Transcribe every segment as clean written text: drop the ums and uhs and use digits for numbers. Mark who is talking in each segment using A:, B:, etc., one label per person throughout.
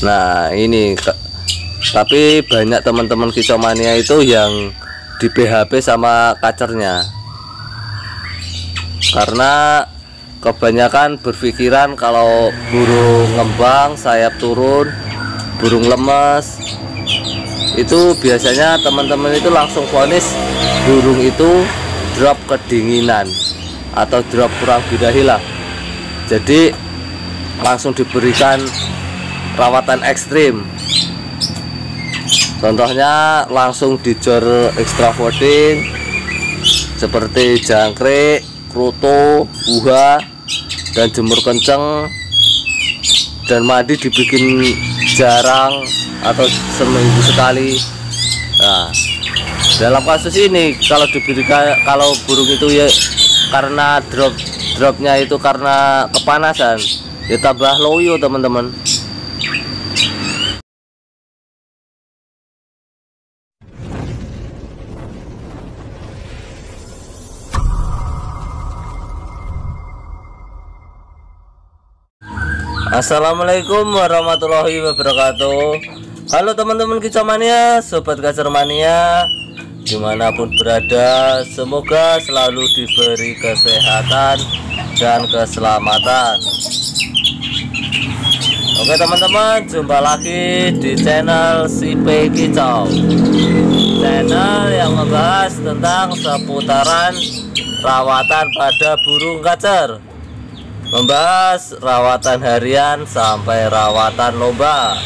A: Nah ini tapi banyak teman-teman kicau mania itu yang di PHP sama kacernya, karena kebanyakan berpikiran kalau burung ngembang sayap turun, burung lemes, itu biasanya teman-teman itu langsung vonis burung itu drop kedinginan atau drop kurang birahi lah. Jadi langsung diberikan rawatan ekstrim, contohnya langsung dijor extra fooding seperti jangkrik, kroto, buah, dan jemur kenceng, dan mandi dibikin jarang atau seminggu sekali. Nah, dalam kasus ini kalau burung itu ya karena dropnya itu karena kepanasan, ya tambah loyo teman-teman. Assalamualaikum warahmatullahi wabarakatuh. Halo teman-teman kicau mania, sobat kacer mania, dimanapun berada, semoga selalu diberi kesehatan dan keselamatan. Oke teman-teman, jumpa lagi di channel Sipe Kicau, channel yang membahas tentang seputaran rawatan pada burung kacer, membahas rawatan harian sampai rawatan lomba,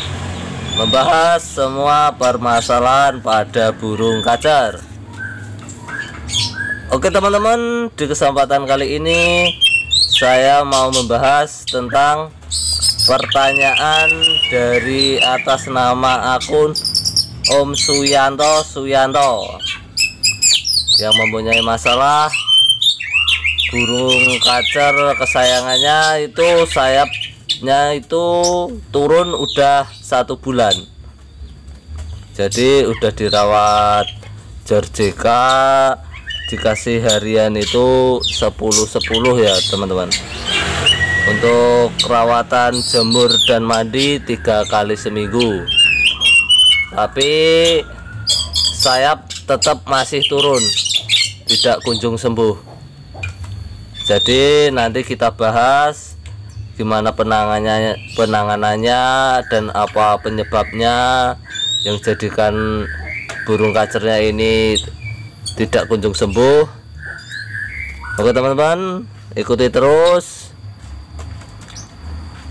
A: membahas semua permasalahan pada burung kacer. Oke teman-teman, di kesempatan kali ini saya mau membahas tentang pertanyaan dari atas nama akun Om Suyanto yang mempunyai masalah burung kacer kesayangannya itu sayapnya itu turun udah 1 bulan. Jadi udah dirawat Georgeka, dikasih harian itu 10-10 ya teman-teman. Untuk rawatan jemur dan mandi 3 kali seminggu, tapi sayap tetap masih turun, tidak kunjung sembuh. Jadi nanti kita bahas gimana penanganannya dan apa penyebabnya yang jadikan burung kacernya ini tidak kunjung sembuh. Oke teman-teman, ikuti terus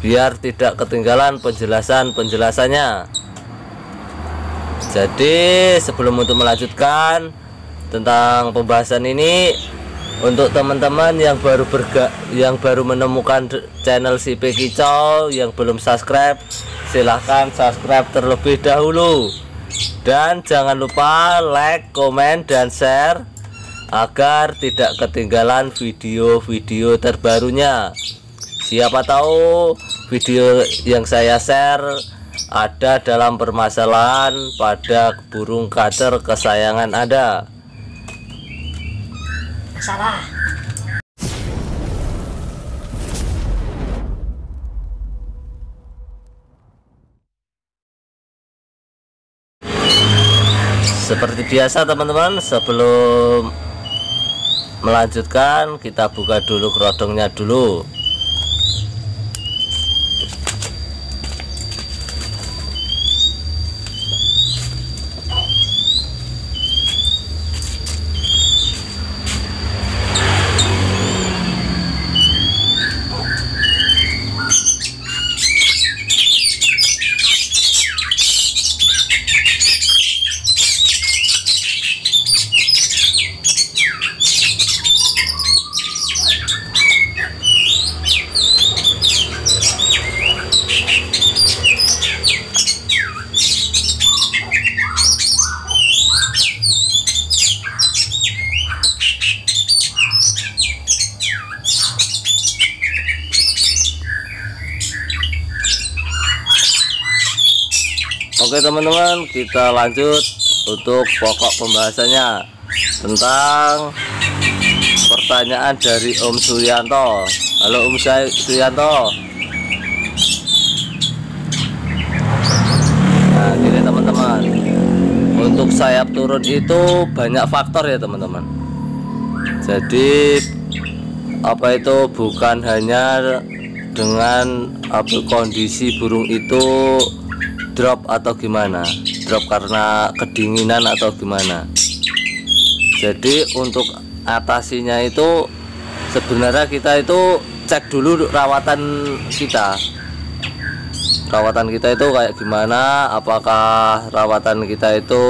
A: biar tidak ketinggalan penjelasannya. Jadi sebelum untuk melanjutkan tentang pembahasan ini, untuk teman-teman yang baru menemukan channel Sipe Kicau yang belum subscribe, silahkan subscribe terlebih dahulu, dan jangan lupa like, komen, dan share agar tidak ketinggalan video-video terbarunya. Siapa tahu video yang saya share ada dalam permasalahan pada burung kacer kesayangan Anda.
B: Salah.
A: Seperti biasa teman-teman, sebelum melanjutkan kita buka dulu kerodongnya dulu. Oke teman-teman, kita lanjut untuk pokok pembahasannya tentang pertanyaan dari Om Suyanto. Halo Om Suyanto. sayap turun itu banyak faktor ya teman-teman. Jadi apa itu bukan hanya dengan kondisi burung itu drop atau gimana, drop karena kedinginan atau gimana. Jadi untuk atasinya itu sebenarnya kita itu cek dulu rawatan kita itu kayak gimana, apakah rawatan kita itu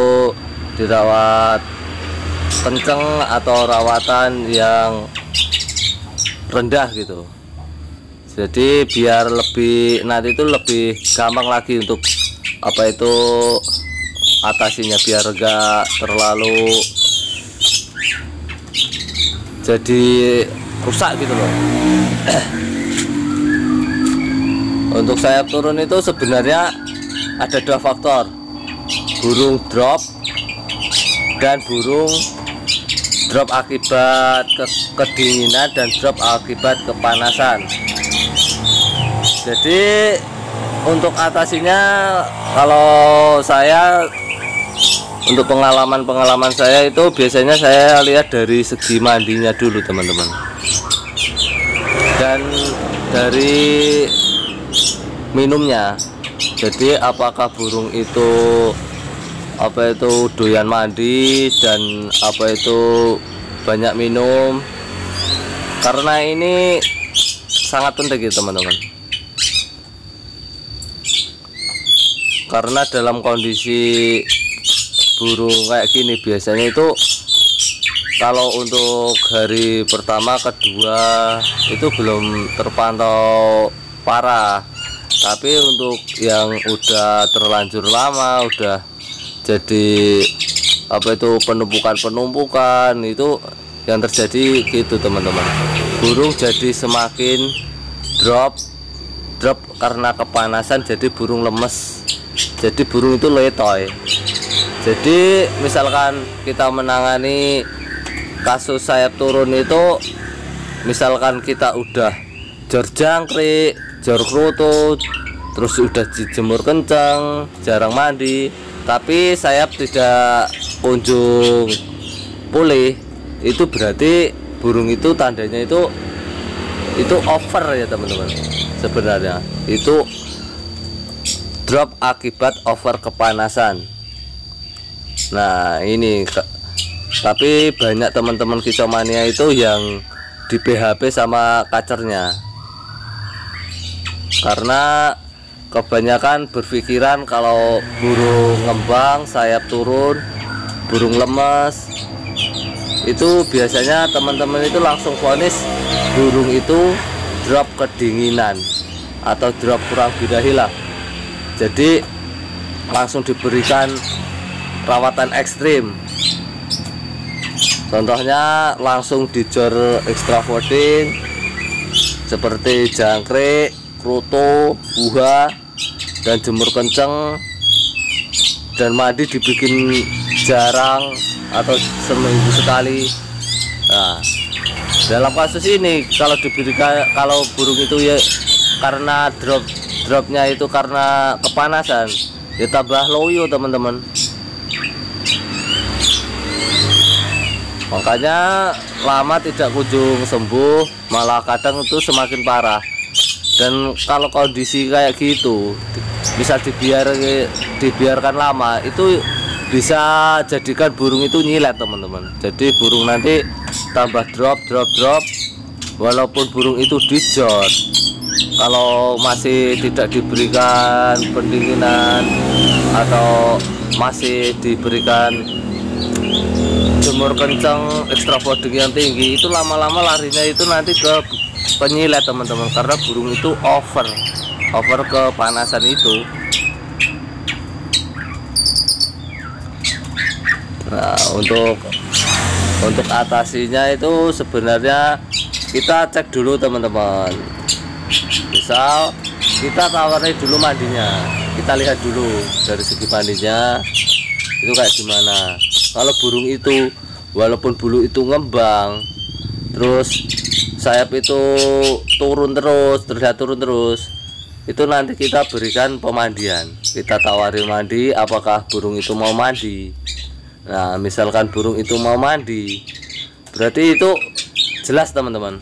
A: dirawat kenceng atau rawatan yang rendah gitu. Jadi biar lebih nanti itu lebih gampang lagi untuk apa itu atasinya, biar enggak terlalu jadi rusak gitu loh. Untuk sayap turun itu sebenarnya ada dua faktor, burung drop dan burung drop akibat kedinginan dan drop akibat kepanasan. Jadi untuk atasinya, kalau saya untuk pengalaman saya itu biasanya saya lihat dari segi mandinya dulu teman-teman, dan dari minumnya. Jadi apakah burung itu apa itu doyan mandi dan apa itu banyak minum, karena ini sangat penting ya teman-teman. Karena dalam kondisi burung kayak gini biasanya itu kalau untuk hari pertama kedua itu belum terpantau parah, tapi untuk yang udah terlanjur lama, udah jadi apa itu penumpukan itu yang terjadi gitu teman-teman. Burung jadi semakin drop karena kepanasan, jadi burung lemes, jadi burung itu letoy. Jadi misalkan kita menangani kasus sayap turun itu, misalkan kita udah jor jangkrik, jor kerutut, terus udah dijemur kencang, jarang mandi, tapi sayap tidak kunjung pulih, itu berarti burung itu tandanya itu over ya teman-teman. Sebenarnya itu drop akibat over kepanasan. Nah ini tapi banyak teman-teman kicomania itu yang di PHP sama kacernya, karena kebanyakan berpikiran kalau burung ngembang, sayap turun, burung lemes, itu biasanya teman-teman itu langsung vonis burung itu drop kedinginan atau drop kurang birahi lah. Jadi langsung diberikan rawatan ekstrim, contohnya langsung dijor extra fooding seperti jangkrik, kroto, buah, dan jemur kenceng, dan mandi dibikin jarang atau seminggu sekali. Nah dalam kasus ini kalau burung itu ya karena dropnya itu karena kepanasan, ya tambah loyo teman-teman. Makanya lama tidak kunjung sembuh, malah kadang itu semakin parah. Dan kalau kondisi kayak gitu bisa dibiarkan lama, itu bisa jadikan burung itu nyilet teman-teman. Jadi burung nanti tambah drop, walaupun burung itu dijor, kalau masih tidak diberikan pendinginan atau masih diberikan jemur kencang, extra fooding yang tinggi, itu lama-lama larinya itu nanti ke penyilet teman-teman, karena burung itu over kepanasan itu. Nah untuk atasinya itu sebenarnya kita cek dulu teman-teman. Misal kita tawari dulu mandinya, kita lihat dulu dari segi mandinya itu kayak gimana. Kalau burung itu walaupun bulu itu ngembang, terus sayap itu terlihat turun terus, itu nanti kita berikan pemandian, kita tawarin mandi, apakah burung itu mau mandi. Nah, misalkan burung itu mau mandi, berarti itu jelas teman-teman.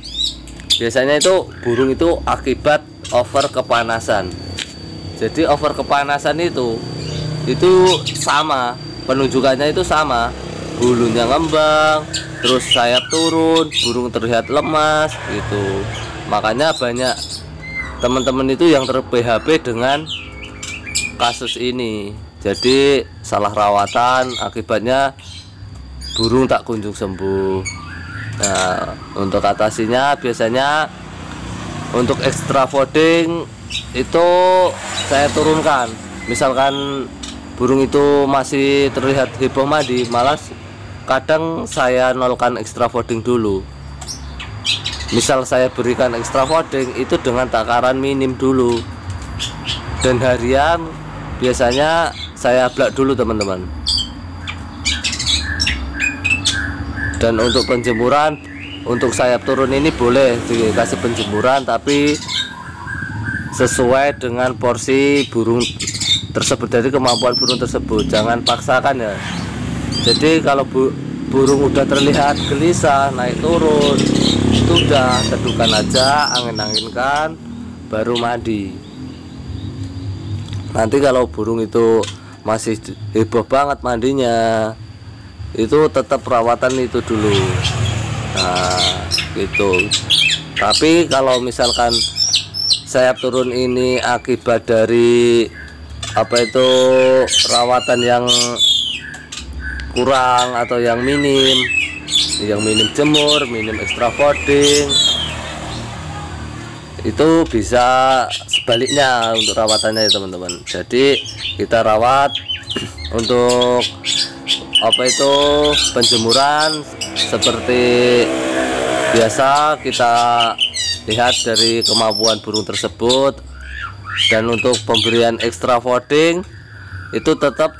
A: Biasanya itu burung itu akibat over kepanasan. Jadi over kepanasan itu sama, penunjukannya itu sama. Bulunya ngembang, terus sayap turun, burung terlihat lemas gitu. Makanya banyak teman-teman itu yang ter-PHP dengan kasus ini. Jadi salah rawatan, akibatnya burung tak kunjung sembuh. Nah, untuk atasinya biasanya untuk extra fooding itu saya turunkan. Misalkan burung itu masih terlihat heboh mandi, malas kadang saya nolkan extra fooding dulu. Misal saya berikan extra fooding itu dengan takaran minim dulu, dan harian biasanya saya blak dulu teman-teman. Dan untuk penjemuran, untuk sayap turun ini boleh dikasih penjemuran, tapi sesuai dengan porsi burung tersebut, dari kemampuan burung tersebut, jangan paksakan ya. Jadi kalau burung udah terlihat gelisah naik turun, itu udah teduhkan aja, angin-anginkan, baru mandi. Nanti kalau burung itu masih heboh banget mandinya, itu tetap perawatan itu dulu. Nah gitu. Tapi kalau misalkan sayap turun ini akibat dari rawatan yang kurang atau yang minim jemur, minim extra fooding, itu bisa sebaliknya untuk rawatannya ya teman-teman. Jadi kita rawat untuk penjemuran seperti biasa, kita lihat dari kemampuan burung tersebut. Dan untuk pemberian extra fooding itu tetap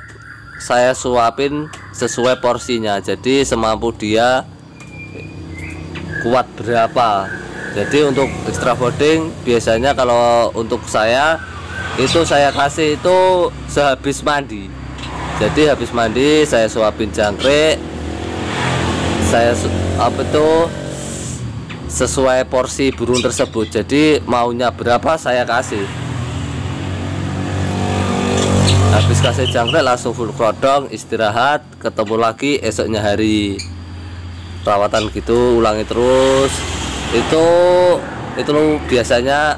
A: saya suapin sesuai porsinya, jadi semampu dia kuat berapa. Jadi untuk extra fooding biasanya kalau untuk saya itu saya kasih itu sehabis mandi. Jadi habis mandi saya suapin jangkrik, saya sesuai porsi burung tersebut. Jadi maunya berapa saya kasih. Habis kasih jangkrik langsung full krodong, istirahat, ketemu lagi esoknya hari. Rawatan gitu ulangi terus. Itu biasanya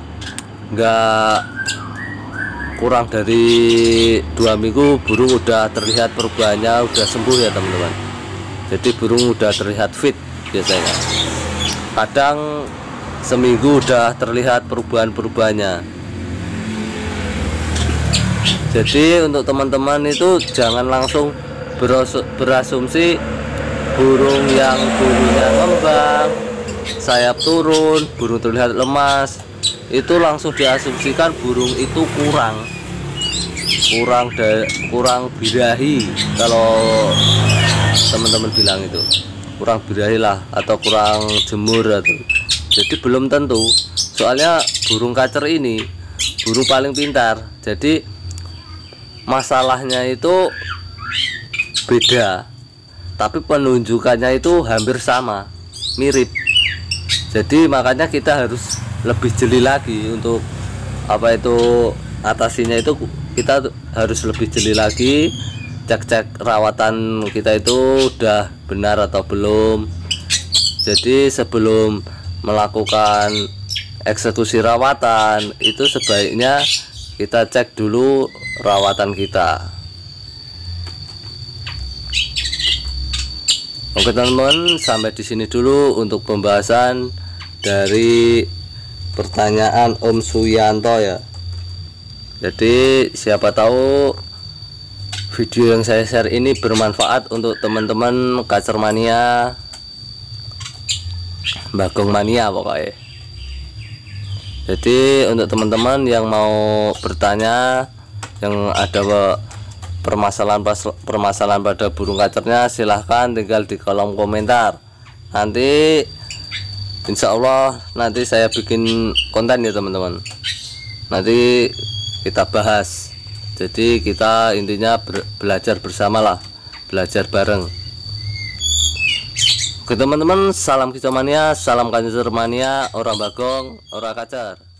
A: nggak kurang dari 2 minggu burung udah terlihat perubahannya, udah sembuh ya teman-teman. Jadi burung udah terlihat fit biasanya. Kadang seminggu udah terlihat perubahannya. Jadi untuk teman-teman itu jangan langsung berasumsi burung yang bulunya ngembang, sayap turun, burung terlihat lemas, itu langsung diasumsikan burung itu kurang birahi. Kalau teman-teman bilang itu kurang birahi lah, atau kurang jemur atau. Jadi belum tentu, soalnya burung kacer ini burung paling pintar. Jadi masalahnya itu beda, tapi penunjukannya itu hampir sama, mirip. Jadi makanya kita harus lebih jeli lagi untuk atasinya itu. Kita harus lebih jeli lagi, cek rawatan kita itu udah benar atau belum. Jadi sebelum melakukan eksekusi rawatan itu sebaiknya kita cek dulu rawatan kita. Oke teman-teman, sampai di sini dulu untuk pembahasan dari pertanyaan Om Suyanto ya. Jadi siapa tahu video yang saya share ini bermanfaat untuk teman-teman kacer mania, bagong mania pokoknya. Jadi untuk teman-teman yang mau bertanya, yang ada permasalahan pada burung kacernya, silahkan tinggal di kolom komentar. Nanti insya Allah nanti saya bikin konten ya teman-teman. Nanti kita bahas. Jadi kita intinya belajar bersama lah, belajar bareng. Oke teman-teman, salam kicau mania, salam kancer mania, orang bagong, orang kacar.